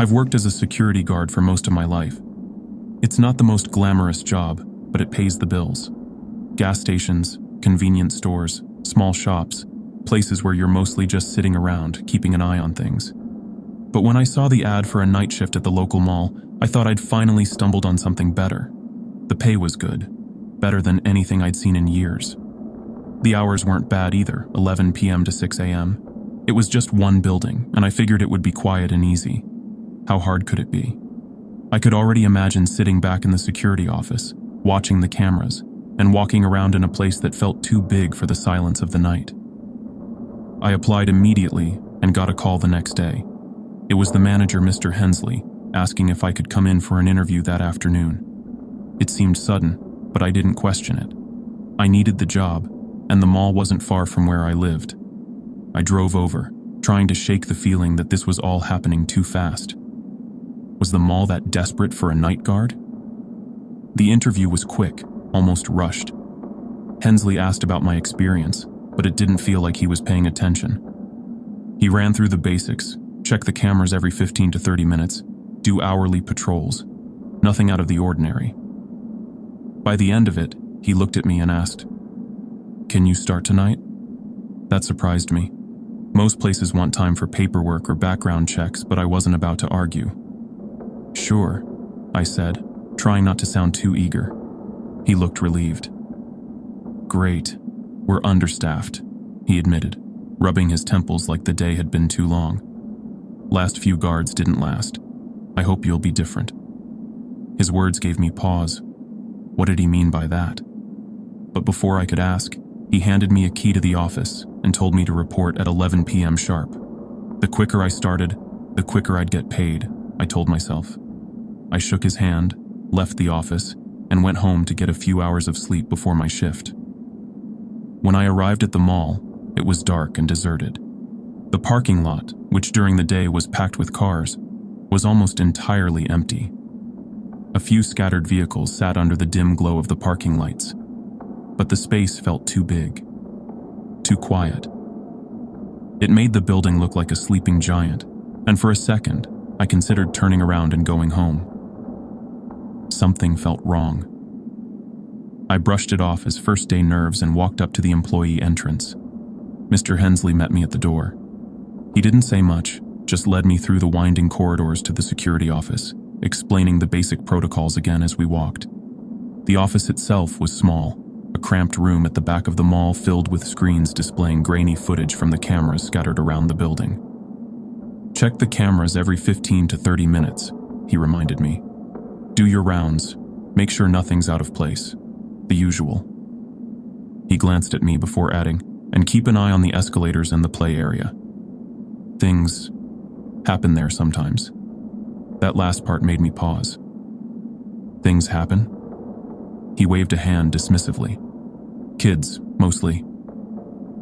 I've worked as a security guard for most of my life. It's not the most glamorous job, but it pays the bills. Gas stations, convenience stores, small shops, places where you're mostly just sitting around, keeping an eye on things. But when I saw the ad for a night shift at the local mall, I thought I'd finally stumbled on something better. The pay was good, better than anything I'd seen in years. The hours weren't bad either, 11 p.m. to 6 a.m. It was just one building, and I figured it would be quiet and easy. How hard could it be? I could already imagine sitting back in the security office, watching the cameras, and walking around in a place that felt too big for the silence of the night. I applied immediately and got a call the next day. It was the manager, Mr. Hensley, asking if I could come in for an interview that afternoon. It seemed sudden, but I didn't question it. I needed the job, and the mall wasn't far from where I lived. I drove over, trying to shake the feeling that this was all happening too fast. Was the mall that desperate for a night guard? The interview was quick, almost rushed. Hensley asked about my experience, but it didn't feel like he was paying attention. He ran through the basics, check the cameras every 15 to 30 minutes, do hourly patrols. Nothing out of the ordinary. By the end of it, he looked at me and asked, "Can you start tonight?" That surprised me. Most places want time for paperwork or background checks, but I wasn't about to argue. "Sure," I said, trying not to sound too eager. He looked relieved. "Great. We're understaffed," he admitted, rubbing his temples like the day had been too long. "Last few guards didn't last. I hope you'll be different." His words gave me pause. What did he mean by that? But before I could ask, he handed me a key to the office and told me to report at 11 p.m. sharp. The quicker I started, the quicker I'd get paid, I told myself. I shook his hand, left the office, and went home to get a few hours of sleep before my shift. When I arrived at the mall, it was dark and deserted. The parking lot, which during the day was packed with cars, was almost entirely empty. A few scattered vehicles sat under the dim glow of the parking lights, but the space felt too big, too quiet. It made the building look like a sleeping giant, and for a second, I considered turning around and going home. Something felt wrong. I brushed it off as first-day nerves and walked up to the employee entrance. Mr. Hensley met me at the door. He didn't say much, just led me through the winding corridors to the security office, explaining the basic protocols again as we walked. The office itself was small, a cramped room at the back of the mall filled with screens displaying grainy footage from the cameras scattered around the building. "Check the cameras every 15 to 30 minutes, he reminded me. "Do your rounds, make sure nothing's out of place. The usual." He glanced at me before adding, "And keep an eye on the escalators and the play area. Things happen there sometimes." That last part made me pause. "Things happen?" He waved a hand dismissively. "Kids, mostly.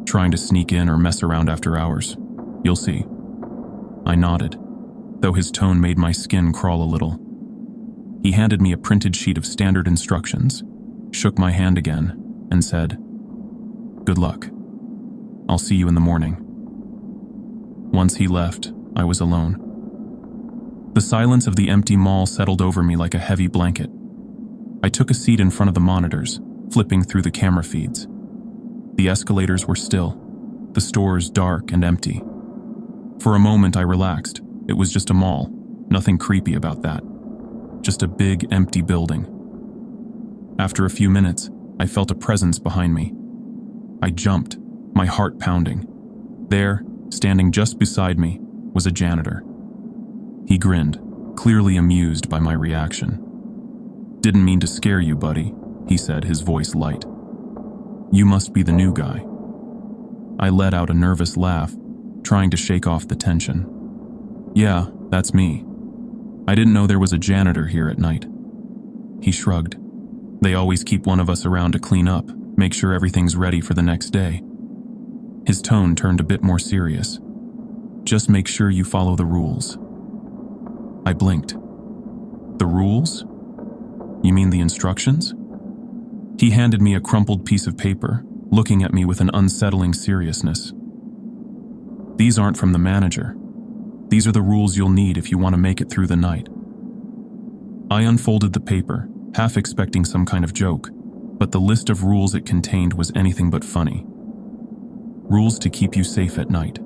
Trying to sneak in or mess around after hours. You'll see." I nodded, though his tone made my skin crawl a little. He handed me a printed sheet of standard instructions, shook my hand again, and said, "Good luck. I'll see you in the morning." Once he left, I was alone. The silence of the empty mall settled over me like a heavy blanket. I took a seat in front of the monitors, flipping through the camera feeds. The escalators were still, the stores dark and empty. For a moment I relaxed. It was just a mall, nothing creepy about that. Just a big, empty building. After a few minutes, I felt a presence behind me. I jumped, my heart pounding. There, standing just beside me, was a janitor. He grinned, clearly amused by my reaction. "Didn't mean to scare you, buddy," he said, his voice light. "You must be the new guy." I let out a nervous laugh, trying to shake off the tension. "Yeah, that's me. I didn't know there was a janitor here at night." He shrugged. "They always keep one of us around to clean up, make sure everything's ready for the next day." His tone turned a bit more serious. "Just make sure you follow the rules." I blinked. "The rules? You mean the instructions?" He handed me a crumpled piece of paper, looking at me with an unsettling seriousness. "These aren't from the manager. These are the rules you'll need if you want to make it through the night." I unfolded the paper, half expecting some kind of joke, but the list of rules it contained was anything but funny. Rules to keep you safe at night.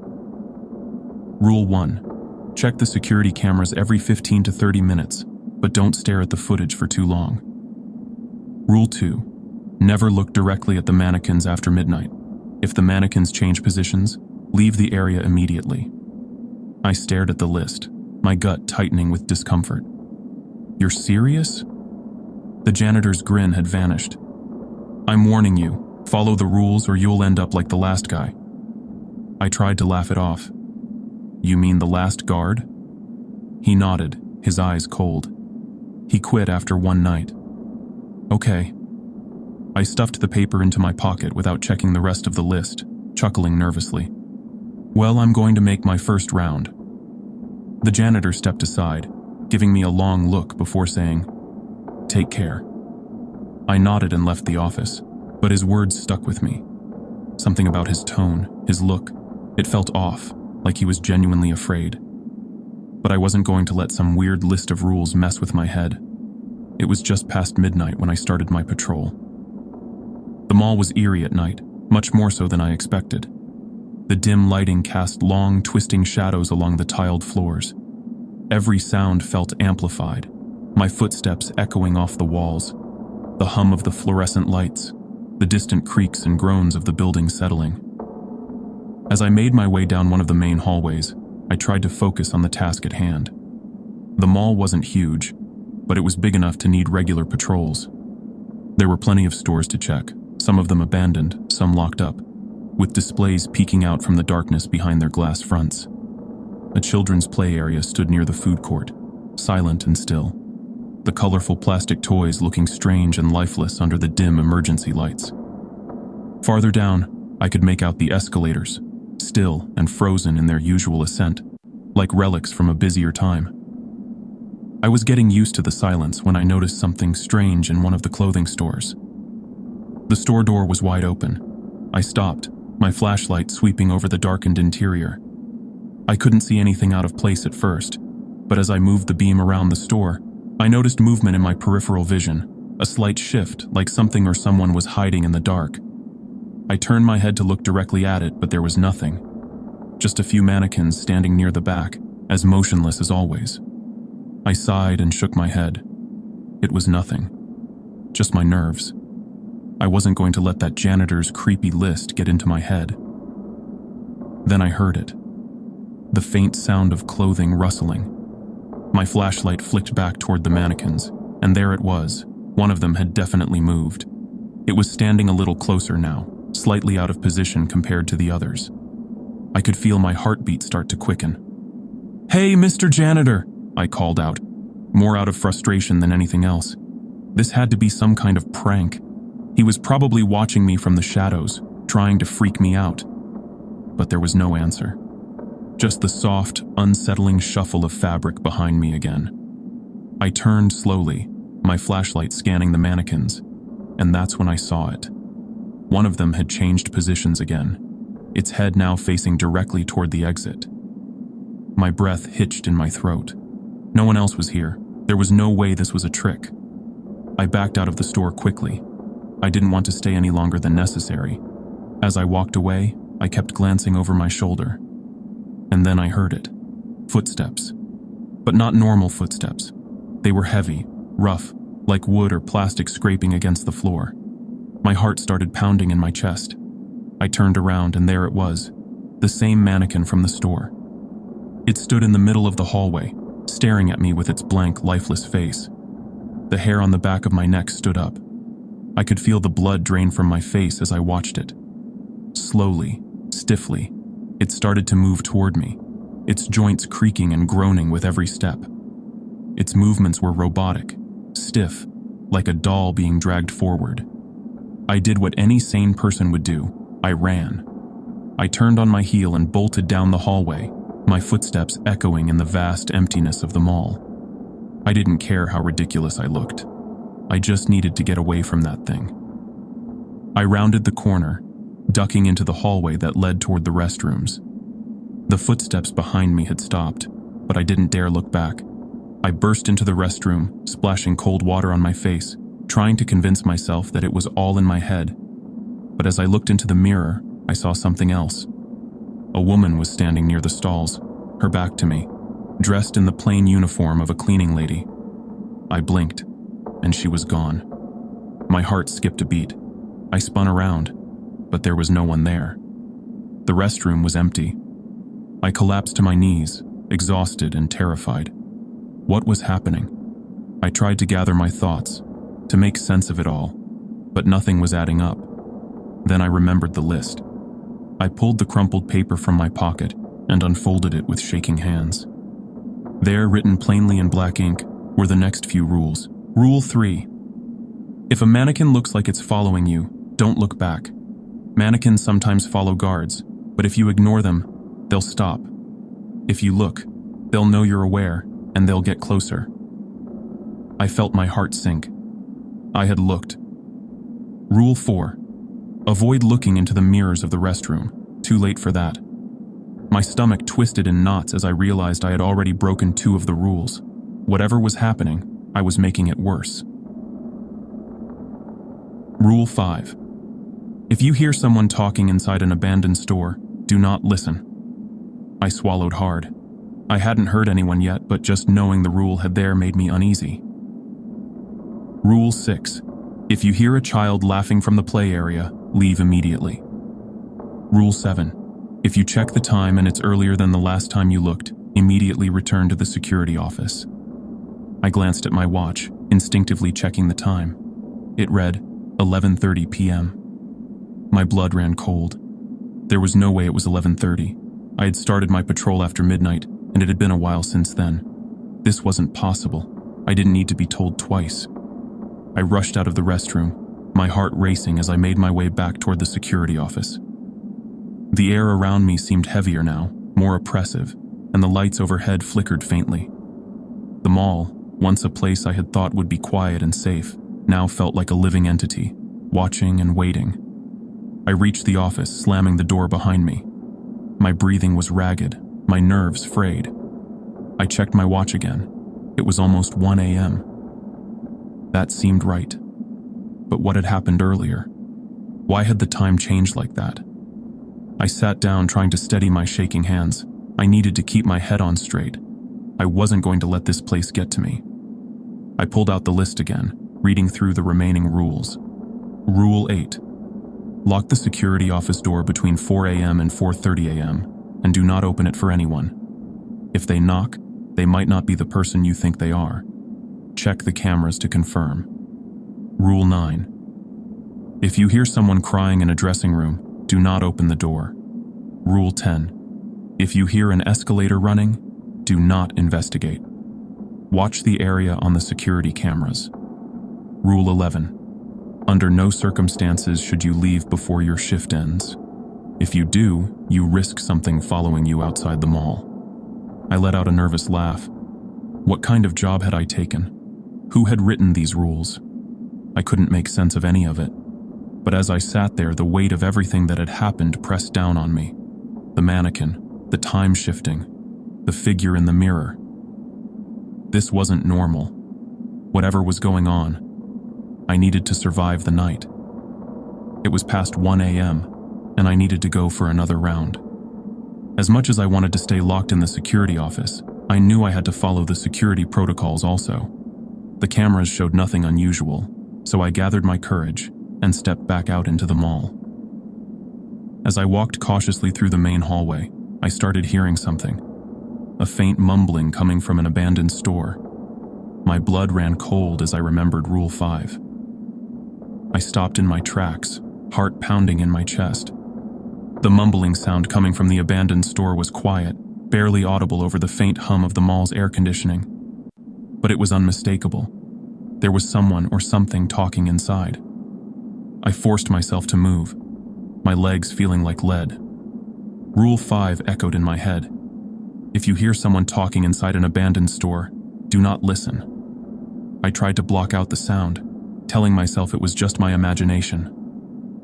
Rule 1. Check the security cameras every 15 to 30 minutes, but don't stare at the footage for too long. Rule 2. Never look directly at the mannequins after midnight. If the mannequins change positions, leave the area immediately. I stared at the list, my gut tightening with discomfort. "You're serious?" The janitor's grin had vanished. "I'm warning you, follow the rules or you'll end up like the last guy." I tried to laugh it off. "You mean the last guard?" He nodded, his eyes cold. "He quit after one night." "Okay." I stuffed the paper into my pocket without checking the rest of the list, chuckling nervously. "Well, I'm going to make my first round." The janitor stepped aside, giving me a long look before saying, "Take care." I nodded and left the office, but his words stuck with me. Something about his tone, his look, it felt off, like he was genuinely afraid. But I wasn't going to let some weird list of rules mess with my head. It was just past midnight when I started my patrol. The mall was eerie at night, much more so than I expected. The dim lighting cast long, twisting shadows along the tiled floors. Every sound felt amplified, my footsteps echoing off the walls, the hum of the fluorescent lights, the distant creaks and groans of the building settling. As I made my way down one of the main hallways, I tried to focus on the task at hand. The mall wasn't huge, but it was big enough to need regular patrols. There were plenty of stores to check, some of them abandoned, some locked up, with displays peeking out from the darkness behind their glass fronts. A children's play area stood near the food court, silent and still, the colorful plastic toys looking strange and lifeless under the dim emergency lights. Farther down, I could make out the escalators, still and frozen in their usual ascent, like relics from a busier time. I was getting used to the silence when I noticed something strange in one of the clothing stores. The store door was wide open. I stopped, my flashlight sweeping over the darkened interior. I couldn't see anything out of place at first, but as I moved the beam around the store, I noticed movement in my peripheral vision, a slight shift, like something or someone was hiding in the dark. I turned my head to look directly at it, but there was nothing. Just a few mannequins standing near the back, as motionless as always. I sighed and shook my head. It was nothing. Just my nerves. I wasn't going to let that janitor's creepy list get into my head. Then I heard it. The faint sound of clothing rustling. My flashlight flicked back toward the mannequins, and there it was. One of them had definitely moved. It was standing a little closer now, slightly out of position compared to the others. I could feel my heartbeat start to quicken. "Hey, Mr. Janitor!" I called out, more out of frustration than anything else. This had to be some kind of prank. He was probably watching me from the shadows, trying to freak me out. But there was no answer. Just the soft, unsettling shuffle of fabric behind me again. I turned slowly, my flashlight scanning the mannequins, and that's when I saw it. One of them had changed positions again, its head now facing directly toward the exit. My breath hitched in my throat. No one else was here. There was no way this was a trick. I backed out of the store quickly. I didn't want to stay any longer than necessary. As I walked away, I kept glancing over my shoulder. And then I heard it. Footsteps. But not normal footsteps. They were heavy, rough, like wood or plastic scraping against the floor. My heart started pounding in my chest. I turned around and there it was, the same mannequin from the store. It stood in the middle of the hallway, staring at me with its blank, lifeless face. The hair on the back of my neck stood up. I could feel the blood drain from my face as I watched it. Slowly, stiffly, it started to move toward me, its joints creaking and groaning with every step. Its movements were robotic, stiff, like a doll being dragged forward. I did what any sane person would do. I ran. I turned on my heel and bolted down the hallway, my footsteps echoing in the vast emptiness of the mall. I didn't care how ridiculous I looked. I just needed to get away from that thing. I rounded the corner, ducking into the hallway that led toward the restrooms. The footsteps behind me had stopped, but I didn't dare look back. I burst into the restroom, splashing cold water on my face, trying to convince myself that it was all in my head. But as I looked into the mirror, I saw something else. A woman was standing near the stalls, her back to me, dressed in the plain uniform of a cleaning lady. I blinked, and she was gone. My heart skipped a beat. I spun around, but there was no one there. The restroom was empty. I collapsed to my knees, exhausted and terrified. What was happening? I tried to gather my thoughts, to make sense of it all, but nothing was adding up. Then I remembered the list. I pulled the crumpled paper from my pocket and unfolded it with shaking hands. There, written plainly in black ink, were the next few rules. Rule 3. If a mannequin looks like it's following you, don't look back. Mannequins sometimes follow guards, but if you ignore them, they'll stop. If you look, they'll know you're aware, and they'll get closer. I felt my heart sink. I had looked. Rule 4. Avoid looking into the mirrors of the restroom. Too late for that. My stomach twisted in knots as I realized I had already broken 2 of the rules. Whatever was happening, I was making it worse. Rule 5. If you hear someone talking inside an abandoned store, do not listen. I swallowed hard. I hadn't heard anyone yet, but just knowing the rule had there made me uneasy. Rule 6. If you hear a child laughing from the play area, leave immediately. Rule 7. If you check the time and it's earlier than the last time you looked, immediately return to the security office. I glanced at my watch, instinctively checking the time. It read 11:30 p.m. My blood ran cold. There was no way it was 11:30. I had started my patrol after midnight, and it had been a while since then. This wasn't possible. I didn't need to be told twice. I rushed out of the restroom, my heart racing as I made my way back toward the security office. The air around me seemed heavier now, more oppressive, and the lights overhead flickered faintly. The mall, once a place I had thought would be quiet and safe, now felt like a living entity, watching and waiting. I reached the office, slamming the door behind me. My breathing was ragged, my nerves frayed. I checked my watch again. It was almost 1 a.m. That seemed right. But what had happened earlier? Why had the time changed like that? I sat down, trying to steady my shaking hands. I needed to keep my head on straight. I wasn't going to let this place get to me. I pulled out the list again, reading through the remaining rules. Rule 8. Lock the security office door between 4 a.m. and 4:30 a.m., and do not open it for anyone. If they knock, they might not be the person you think they are. Check the cameras to confirm. Rule 9. If you hear someone crying in a dressing room, do not open the door. Rule 10. If you hear an escalator running, do not investigate. Watch the area on the security cameras. Rule 11. Under no circumstances should you leave before your shift ends. If you do, you risk something following you outside the mall. I let out a nervous laugh. What kind of job had I taken? Who had written these rules? I couldn't make sense of any of it. But as I sat there, the weight of everything that had happened pressed down on me. The mannequin, the time shifting, the figure in the mirror. This wasn't normal. Whatever was going on, I needed to survive the night. It was past 1 a.m., and I needed to go for another round. As much as I wanted to stay locked in the security office, I knew I had to follow the security protocols also. The cameras showed nothing unusual, so I gathered my courage and stepped back out into the mall. As I walked cautiously through the main hallway, I started hearing something. A faint mumbling coming from an abandoned store. My blood ran cold as I remembered Rule 5. I stopped in my tracks, heart pounding in my chest. The mumbling sound coming from the abandoned store was quiet, barely audible over the faint hum of the mall's air conditioning. But it was unmistakable. There was someone or something talking inside. I forced myself to move, my legs feeling like lead. Rule 5 echoed in my head. If you hear someone talking inside an abandoned store, do not listen. I tried to block out the sound, telling myself it was just my imagination.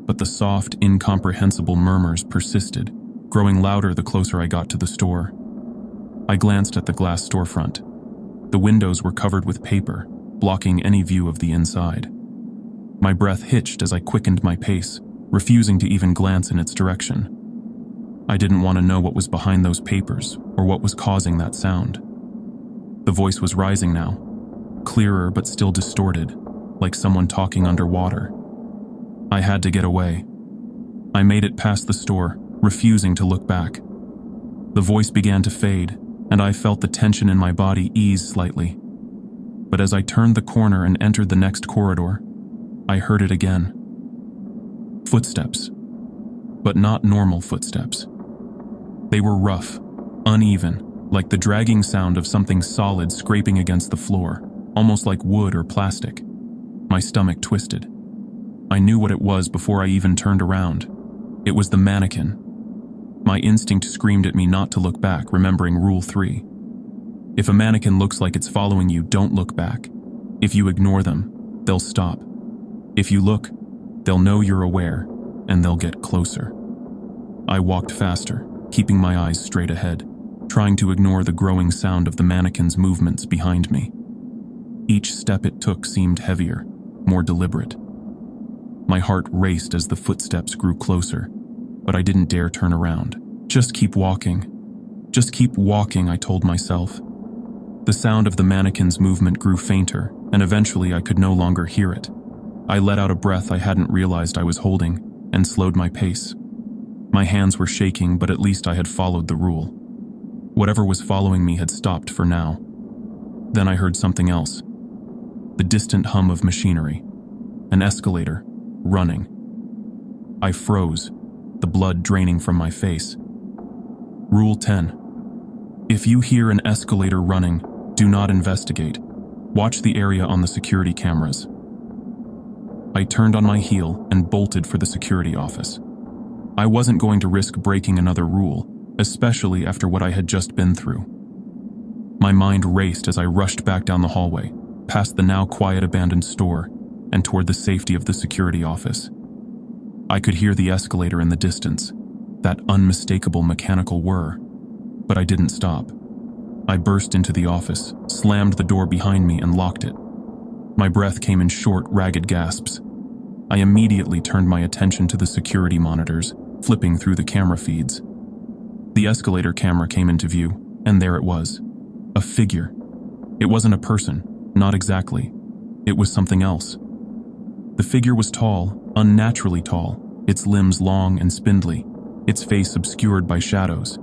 But the soft, incomprehensible murmurs persisted, growing louder the closer I got to the store. I glanced at the glass storefront. The windows were covered with paper, blocking any view of the inside. My breath hitched as I quickened my pace, refusing to even glance in its direction. I didn't want to know what was behind those papers or what was causing that sound. The voice was rising now, clearer but still distorted, like someone talking underwater. I had to get away. I made it past the store, refusing to look back. The voice began to fade, and I felt the tension in my body ease slightly. But as I turned the corner and entered the next corridor, I heard it again. Footsteps, but not normal footsteps. They were rough, uneven, like the dragging sound of something solid scraping against the floor, almost like wood or plastic. My stomach twisted. I knew what it was before I even turned around. It was the mannequin. My instinct screamed at me not to look back, remembering Rule 3. If a mannequin looks like it's following you, don't look back. If you ignore them, they'll stop. If you look, they'll know you're aware, and they'll get closer. I walked faster, keeping my eyes straight ahead, trying to ignore the growing sound of the mannequin's movements behind me. Each step it took seemed heavier, more deliberate. My heart raced as the footsteps grew closer, but I didn't dare turn around. Just keep walking. Just keep walking, I told myself. The sound of the mannequin's movement grew fainter, and eventually I could no longer hear it. I let out a breath I hadn't realized I was holding, and slowed my pace. My hands were shaking, but at least I had followed the rule. Whatever was following me had stopped for now. Then I heard something else. The distant hum of machinery. An escalator, running. I froze, the blood draining from my face. Rule 10. If you hear an escalator running, do not investigate. Watch the area on the security cameras. I turned on my heel and bolted for the security office. I wasn't going to risk breaking another rule, especially after what I had just been through. My mind raced as I rushed back down the hallway, past the now quiet abandoned store, and toward the safety of the security office. I could hear the escalator in the distance, that unmistakable mechanical whir, but I didn't stop. I burst into the office, slammed the door behind me, and locked it. My breath came in short, ragged gasps. I immediately turned my attention to the security monitors, flipping through the camera feeds. The escalator camera came into view, and there it was. A figure. It wasn't a person, not exactly. It was something else. The figure was tall, unnaturally tall, its limbs long and spindly, its face obscured by shadows.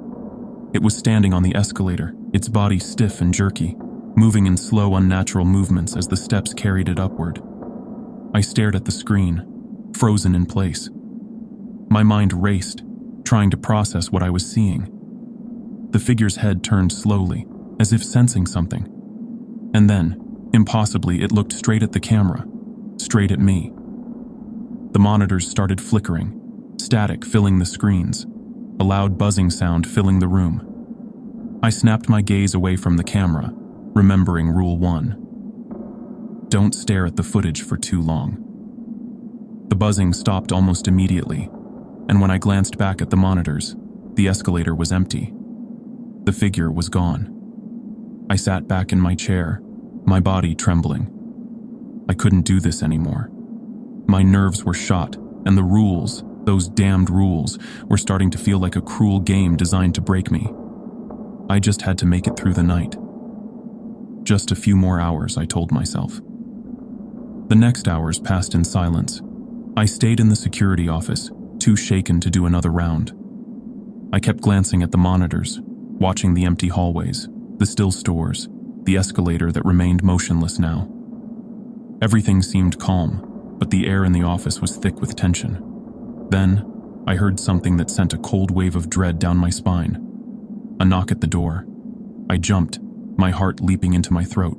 It was standing on the escalator, its body stiff and jerky, moving in slow, unnatural movements as the steps carried it upward. I stared at the screen, frozen in place. My mind raced, trying to process what I was seeing. The figure's head turned slowly, as if sensing something. And then, impossibly, it looked straight at the camera, straight at me. The monitors started flickering, static filling the screens, a loud buzzing sound filling the room. I snapped my gaze away from the camera, remembering Rule 1. Don't stare at the footage for too long. The buzzing stopped almost immediately, and when I glanced back at the monitors, the escalator was empty. The figure was gone. I sat back in my chair, my body trembling. I couldn't do this anymore. My nerves were shot, and the rules, those damned rules, were starting to feel like a cruel game designed to break me. I just had to make it through the night. Just a few more hours, I told myself. The next hours passed in silence. I stayed in the security office, too shaken to do another round. I kept glancing at the monitors, watching the empty hallways, the still stores, the escalator that remained motionless now. Everything seemed calm, but the air in the office was thick with tension. Then, I heard something that sent a cold wave of dread down my spine. A knock at the door. I jumped, my heart leaping into my throat.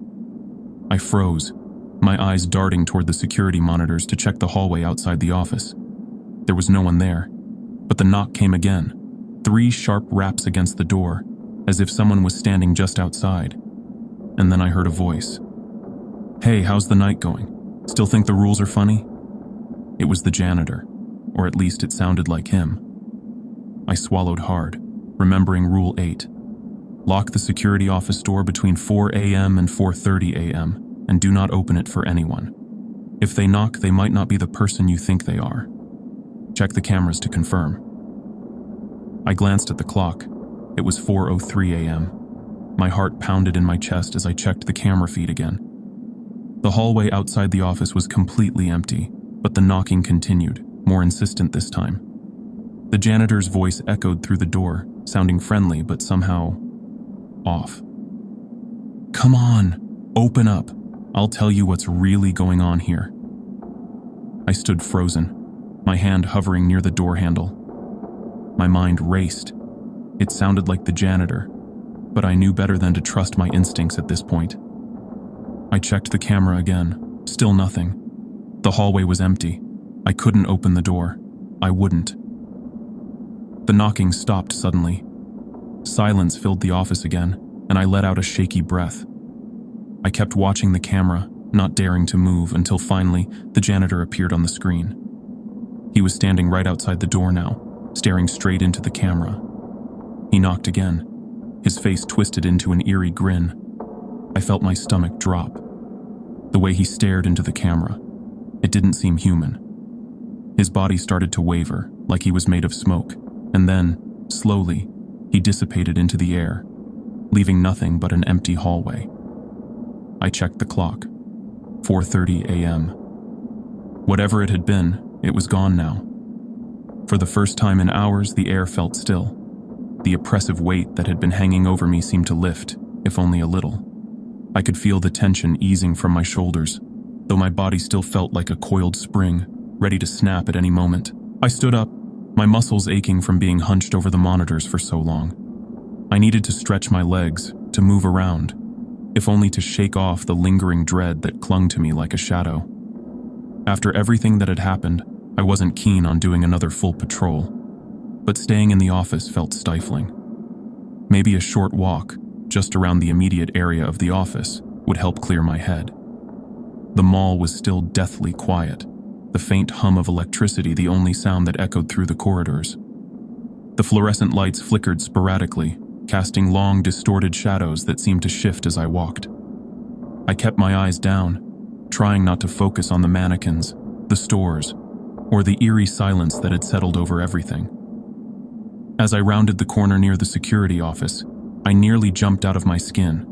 I froze, my eyes darting toward the security monitors to check the hallway outside the office. There was no one there, but the knock came again, 3 sharp raps against the door, as if someone was standing just outside. And then I heard a voice. "Hey, how's the night going? Still think the rules are funny?" It was the janitor, or at least it sounded like him. I swallowed hard, remembering Rule 8. Lock the security office door between 4 a.m. and 4:30 a.m. and do not open it for anyone. If they knock, they might not be the person you think they are. Check the cameras to confirm. I glanced at the clock. It was 4:03 a.m. My heart pounded in my chest as I checked the camera feed again. The hallway outside the office was completely empty, but the knocking continued, more insistent this time. The janitor's voice echoed through the door, sounding friendly but somehow off. "Come on, open up. I'll tell you what's really going on here." I stood frozen, my hand hovering near the door handle. My mind raced. It sounded like the janitor, but I knew better than to trust my instincts at this point. I checked the camera again, still nothing. The hallway was empty. I couldn't open the door. I wouldn't. The knocking stopped suddenly. Silence filled the office again, and I let out a shaky breath. I kept watching the camera, not daring to move, until finally the janitor appeared on the screen. He was standing right outside the door now, staring straight into the camera. He knocked again, his face twisted into an eerie grin. I felt my stomach drop. The way he stared into the camera, it didn't seem human. His body started to waver, like he was made of smoke, and then, slowly, he dissipated into the air, leaving nothing but an empty hallway. I checked the clock. 4:30 a.m. Whatever it had been, it was gone now. For the first time in hours, the air felt still. The oppressive weight that had been hanging over me seemed to lift, if only a little. I could feel the tension easing from my shoulders, though my body still felt like a coiled spring, ready to snap at any moment. I stood up, my muscles aching from being hunched over the monitors for so long. I needed to stretch my legs, to move around, if only to shake off the lingering dread that clung to me like a shadow. After everything that had happened, I wasn't keen on doing another full patrol, but staying in the office felt stifling. Maybe a short walk, just around the immediate area of the office, would help clear my head. The mall was still deathly quiet, the faint hum of electricity the only sound that echoed through the corridors. The fluorescent lights flickered sporadically, casting long, distorted shadows that seemed to shift as I walked. I kept my eyes down, trying not to focus on the mannequins, the stores, or the eerie silence that had settled over everything. As I rounded the corner near the security office, I nearly jumped out of my skin.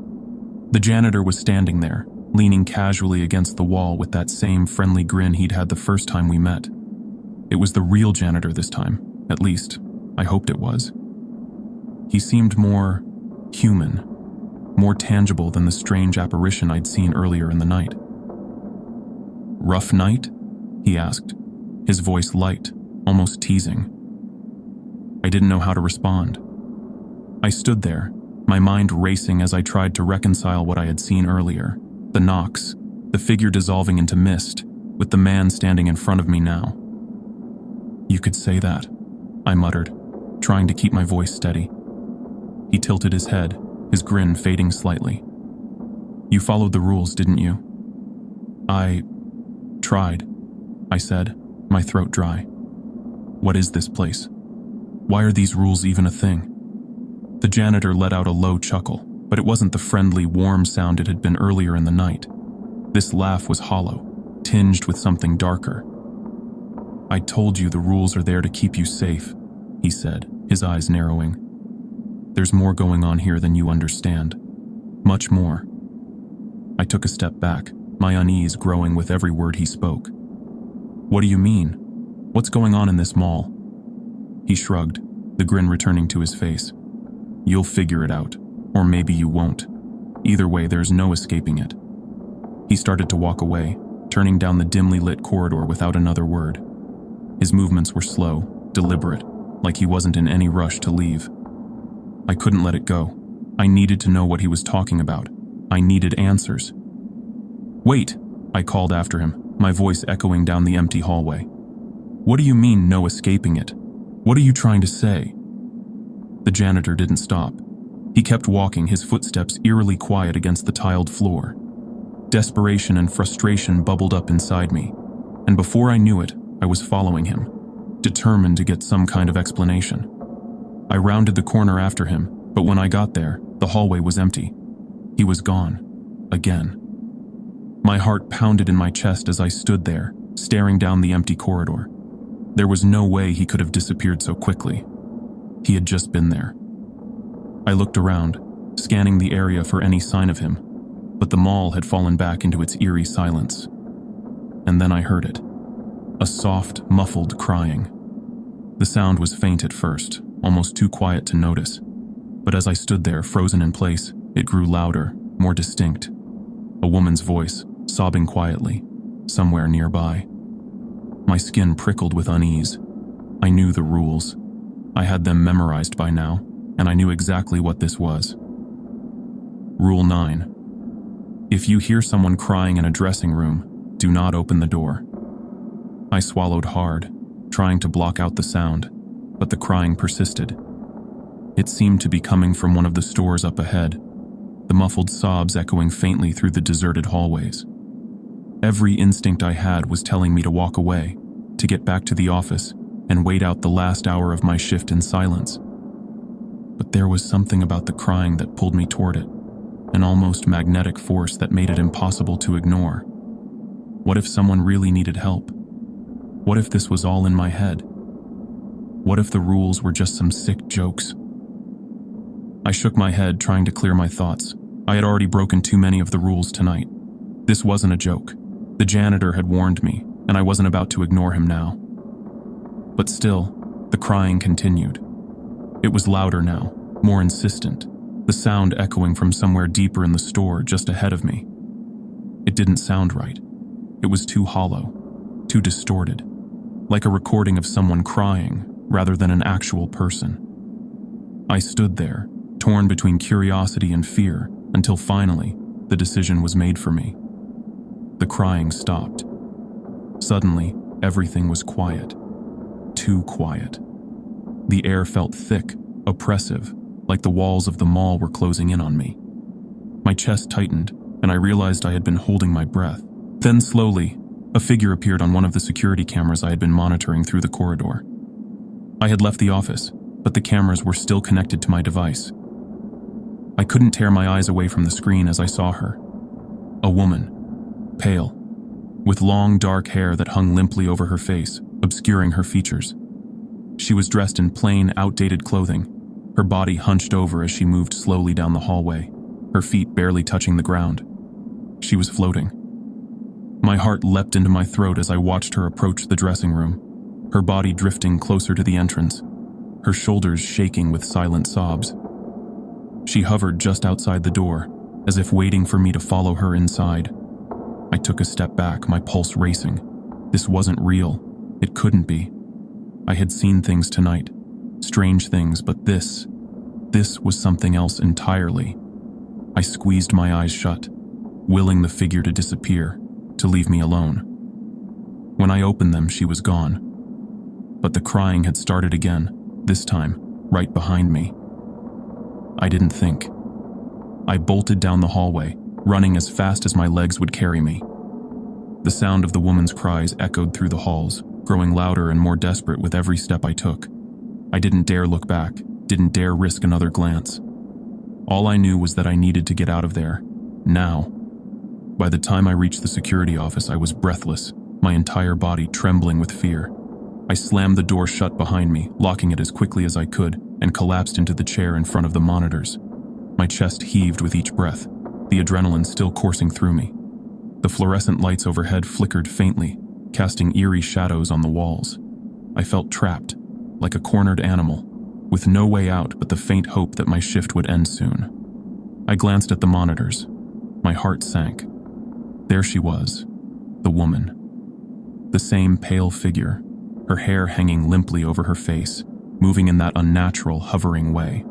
The janitor was standing there, leaning casually against the wall with that same friendly grin he'd had the first time we met. It was the real janitor this time, at least, I hoped it was. He seemed more human, more tangible than the strange apparition I'd seen earlier in the night. "Rough night?" he asked, his voice light, almost teasing. I didn't know how to respond. I stood there, my mind racing as I tried to reconcile what I had seen earlier, the knocks, the figure dissolving into mist, with the man standing in front of me now. "You could say that," I muttered, trying to keep my voice steady. He tilted his head, his grin fading slightly. "You followed the rules, didn't you?" "I tried," I said, my throat dry. "What is this place? Why are these rules even a thing?" The janitor let out a low chuckle, but it wasn't the friendly, warm sound it had been earlier in the night. This laugh was hollow, tinged with something darker. "I told you the rules are there to keep you safe," he said, his eyes narrowing. "There's more going on here than you understand. Much more." I took a step back, my unease growing with every word he spoke. "What do you mean? What's going on in this mall?" He shrugged, the grin returning to his face. "You'll figure it out, or maybe you won't. Either way, there's no escaping it." He started to walk away, turning down the dimly lit corridor without another word. His movements were slow, deliberate, like he wasn't in any rush to leave. I couldn't let it go. I needed to know what he was talking about. I needed answers. "Wait," I called after him, my voice echoing down the empty hallway. "What do you mean, no escaping it? What are you trying to say?" The janitor didn't stop. He kept walking, his footsteps eerily quiet against the tiled floor. Desperation and frustration bubbled up inside me, and before I knew it, I was following him, determined to get some kind of explanation. I rounded the corner after him, but when I got there, The hallway was empty. He was gone. Again. My heart pounded in my chest as I stood there, staring down the empty corridor. There was no way he could have disappeared so quickly. He had just been there. I looked around, scanning the area for any sign of him, but the mall had fallen back into its eerie silence. And then I heard it. A soft, muffled crying. The sound was faint at first, almost too quiet to notice. But as I stood there, frozen in place, it grew louder, more distinct. A woman's voice, sobbing quietly, somewhere nearby. My skin prickled with unease. I knew the rules. I had them memorized by now, and I knew exactly what this was. Rule 9. If you hear someone crying in a dressing room, do not open the door. I swallowed hard, trying to block out the sound, but the crying persisted. It seemed to be coming from one of the stores up ahead, the muffled sobs echoing faintly through the deserted hallways. Every instinct I had was telling me to walk away, to get back to the office, and wait out the last hour of my shift in silence. But there was something about the crying that pulled me toward it, an almost magnetic force that made it impossible to ignore. What if someone really needed help? What if this was all in my head? What if the rules were just some sick jokes? I shook my head, trying to clear my thoughts. I had already broken too many of the rules tonight. This wasn't a joke. The janitor had warned me, and I wasn't about to ignore him now. But still, the crying continued. It was louder now, more insistent, the sound echoing from somewhere deeper in the store just ahead of me. It didn't sound right. It was too hollow, too distorted, like a recording of someone crying rather than an actual person. I stood there, torn between curiosity and fear, until finally, the decision was made for me. The crying stopped. Suddenly, everything was quiet. Too quiet. The air felt thick, oppressive, like the walls of the mall were closing in on me. My chest tightened, and I realized I had been holding my breath. Then slowly, a figure appeared on one of the security cameras I had been monitoring through the corridor. I had left the office, but the cameras were still connected to my device. I couldn't tear my eyes away from the screen as I saw her. A woman, pale, with long dark hair that hung limply over her face, obscuring her features. She was dressed in plain, outdated clothing, her body hunched over as she moved slowly down the hallway, her feet barely touching the ground. She was floating. My heart leapt into my throat as I watched her approach the dressing room, her body drifting closer to the entrance, her shoulders shaking with silent sobs. She hovered just outside the door, as if waiting for me to follow her inside. I took a step back, my pulse racing. This wasn't real. It couldn't be. I had seen things tonight, strange things, but this was something else entirely. I squeezed my eyes shut, willing the figure to disappear, to leave me alone. When I opened them, she was gone. But the crying had started again, this time, right behind me. I didn't think. I bolted down the hallway, running as fast as my legs would carry me. The sound of the woman's cries echoed through the halls, growing louder and more desperate with every step I took. I didn't dare look back, didn't dare risk another glance. All I knew was that I needed to get out of there, now. By the time I reached the security office, I was breathless, my entire body trembling with fear. I slammed the door shut behind me, locking it as quickly as I could, and collapsed into the chair in front of the monitors. My chest heaved with each breath, the adrenaline still coursing through me. The fluorescent lights overhead flickered faintly, casting eerie shadows on the walls. I felt trapped, like a cornered animal, with no way out but the faint hope that my shift would end soon. I glanced at the monitors. My heart sank. There she was, the woman. The same pale figure, her hair hanging limply over her face, moving in that unnatural, hovering way.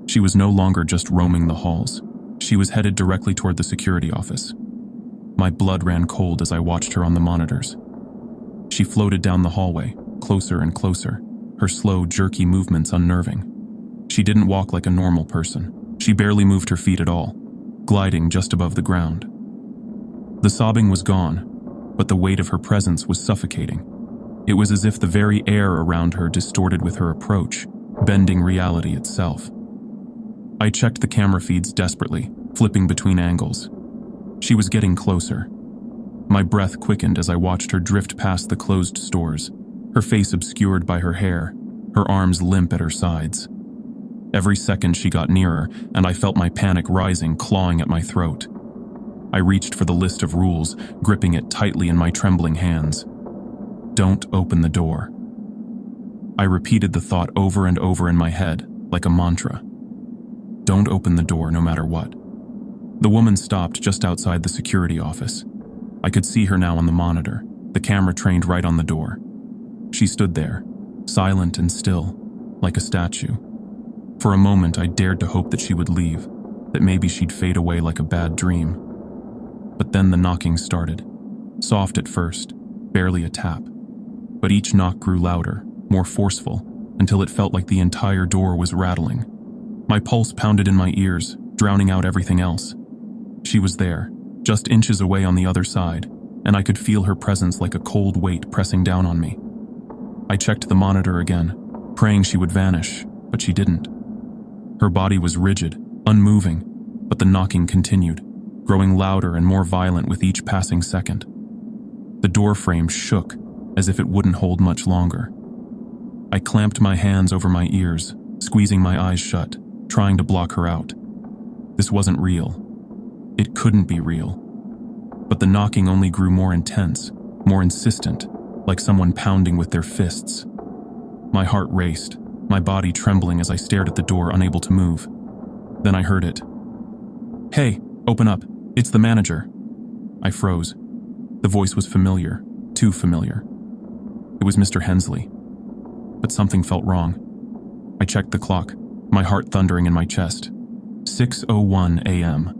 She was no longer just roaming the halls. She was headed directly toward the security office. My blood ran cold as I watched her on the monitors. She floated down the hallway, closer and closer, her slow, jerky movements unnerving. She didn't walk like a normal person. She barely moved her feet at all, gliding just above the ground. The sobbing was gone, but the weight of her presence was suffocating. It was as if the very air around her distorted with her approach, bending reality itself. I checked the camera feeds desperately, flipping between angles. She was getting closer. My breath quickened as I watched her drift past the closed stores, her face obscured by her hair, her arms limp at her sides. Every second she got nearer, and I felt my panic rising, clawing at my throat. I reached for the list of rules, gripping it tightly in my trembling hands. Don't open the door. I repeated the thought over and over in my head, like a mantra. Don't open the door no matter what. The woman stopped just outside the security office. I could see her now on the monitor, the camera trained right on the door. She stood there, silent and still, like a statue. For a moment, I dared to hope that she would leave, that maybe she'd fade away like a bad dream. But then the knocking started. Soft at first, barely a tap. But each knock grew louder, more forceful, until it felt like the entire door was rattling. My pulse pounded in my ears, drowning out everything else. She was there, just inches away on the other side, and I could feel her presence like a cold weight pressing down on me. I checked the monitor again, praying she would vanish, but she didn't. Her body was rigid, unmoving, but the knocking continued, growing louder and more violent with each passing second. The door frame shook, as if it wouldn't hold much longer. I clamped my hands over my ears, squeezing my eyes shut, trying to block her out. This wasn't real. It couldn't be real. But the knocking only grew more intense, more insistent, like someone pounding with their fists. My heart raced, my body trembling as I stared at the door, unable to move. Then I heard it. "Hey, open up. It's the manager." I froze. The voice was familiar, too familiar. It was Mr. Hensley. But something felt wrong. I checked the clock, my heart thundering in my chest. 6:01 a.m.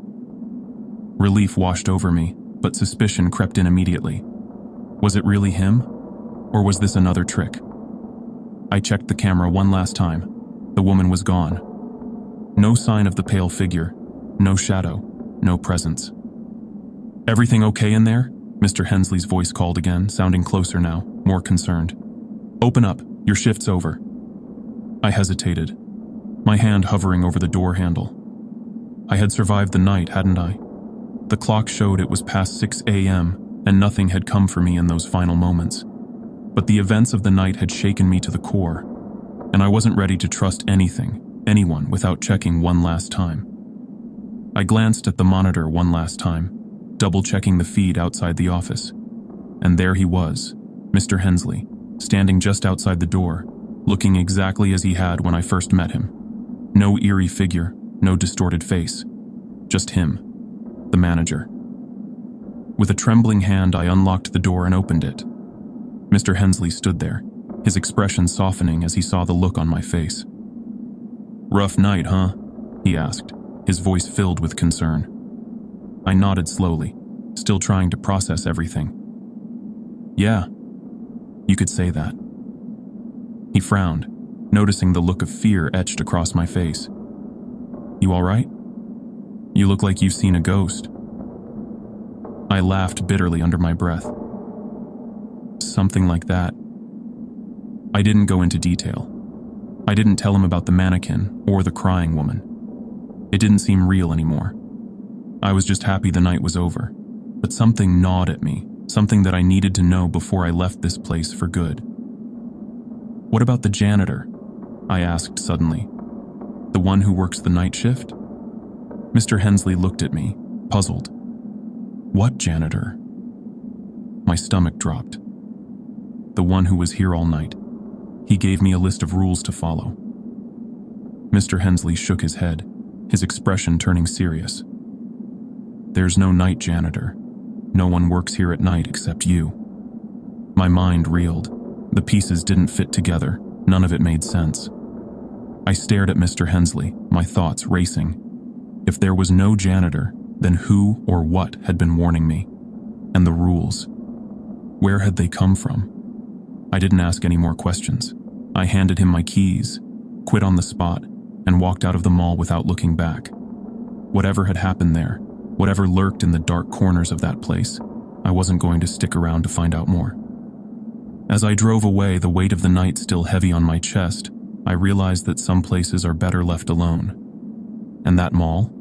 Relief washed over me, but suspicion crept in immediately. Was it really him? Or was this another trick? I checked the camera one last time. The woman was gone. No sign of the pale figure, no shadow, no presence. "Everything okay in there?" Mr. Hensley's voice called again, sounding closer now, more concerned. "Open up, your shift's over." I hesitated, my hand hovering over the door handle. I had survived the night, hadn't I? The clock showed it was past 6 a.m., and nothing had come for me in those final moments. But the events of the night had shaken me to the core, and I wasn't ready to trust anything, anyone, without checking one last time. I glanced at the monitor one last time, double-checking the feed outside the office. And there he was, Mr. Hensley, standing just outside the door, looking exactly as he had when I first met him. No eerie figure, no distorted face. Just him, the manager. With a trembling hand, I unlocked the door and opened it. Mr. Hensley stood there, his expression softening as he saw the look on my face. "Rough night, huh?" he asked, his voice filled with concern. I nodded slowly, still trying to process everything. "Yeah, you could say that." He frowned, noticing the look of fear etched across my face. "You all right? You look like you've seen a ghost." I laughed bitterly under my breath. "Something like that." I didn't go into detail. I didn't tell him about the mannequin or the crying woman. It didn't seem real anymore. I was just happy the night was over, but something gnawed at me, something that I needed to know before I left this place for good. "What about the janitor?" I asked suddenly. "The one who works the night shift?" Mr. Hensley looked at me, puzzled. "What janitor?" My stomach dropped. "The one who was here all night." He gave me a list of rules to follow. Mr. Hensley shook his head, his expression turning serious. "There's no night janitor. No one works here at night except you." My mind reeled. The pieces didn't fit together. None of it made sense. I stared at Mr. Hensley, my thoughts racing. If there was no janitor, then who or what had been warning me? And the rules? Where had they come from? I didn't ask any more questions. I handed him my keys, quit on the spot, and walked out of the mall without looking back. Whatever had happened there, whatever lurked in the dark corners of that place, I wasn't going to stick around to find out more. As I drove away, the weight of the night still heavy on my chest, I realized that some places are better left alone. And that mall?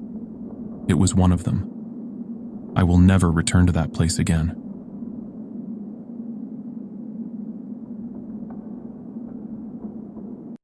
It was one of them. I will never return to that place again.